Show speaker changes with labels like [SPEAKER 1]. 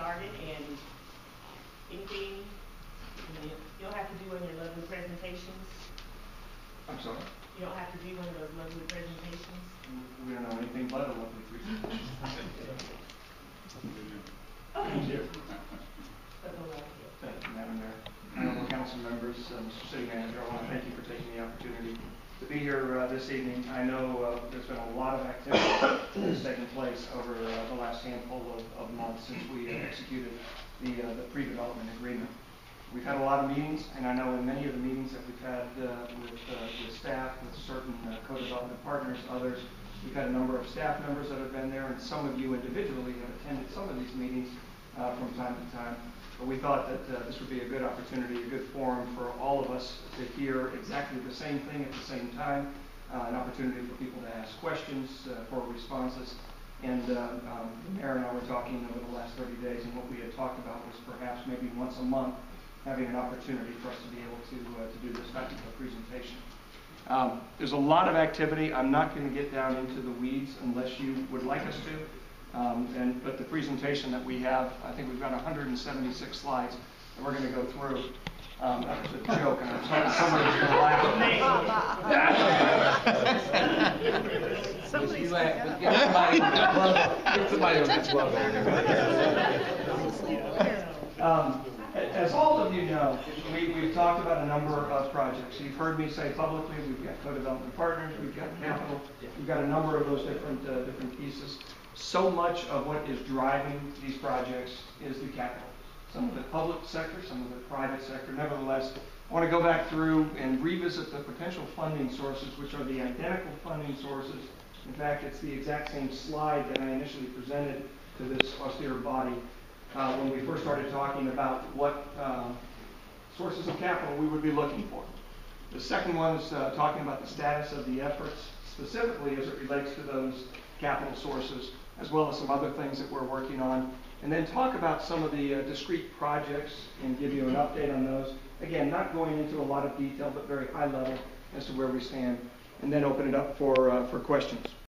[SPEAKER 1] started, and anything you don't have to do in your lovely presentations.
[SPEAKER 2] I'm sorry?
[SPEAKER 1] You don't have to do one of those lovely presentations.
[SPEAKER 2] We don't know anything but a lovely presentation.
[SPEAKER 1] Okay.
[SPEAKER 2] Thank you, Madam Mayor. Honorable council members, Mr. City Manager, I want to thank you for taking the opportunity to be here this evening. I know there's been a lot of activity that's taken place over the last handful of months since we executed the pre-development agreement. We've had a lot of meetings, and I know in many of the meetings that we've had with staff, with certain co-development partners, others, we've had a number of staff members that have been there, and some of you individually have attended some of these meetings from time to time. But we thought that this would be a good opportunity, a good forum for all of us to hear exactly the same thing at the same time, an opportunity for people to ask questions, for responses. And the mayor and I were talking over the last 30 days, and what we had talked about was perhaps maybe once a month having an opportunity for us to be able to do this type of a presentation. There's a lot of activity. I'm not going to get down into the weeds unless you would like us to. But the presentation that we have, I think we've got 176 slides that we're going to go through. That was a joke, and I'm hoping somebody was going to laugh.
[SPEAKER 3] Somebody's laughing. Get somebody on that club.
[SPEAKER 2] As all of you know, we've talked about a number of projects. You've heard me say publicly we've got co-development partners, we've got capital, we've got a number of those different pieces. So much of what is driving these projects is the capital. Some of it public sector, some of it private sector. Nevertheless, I want to go back through and revisit the potential funding sources, which are the identical funding sources. In fact, it's the exact same slide that I initially presented to this austere body when we first started talking about what sources of capital we would be looking for. The second one is talking about the status of the efforts, specifically as it relates to those capital sources, as well as some other things that we're working on. And then talk about some of the discrete projects and give you an update on those. Again, not going into a lot of detail, but very high level as to where we stand. And then open it up for questions.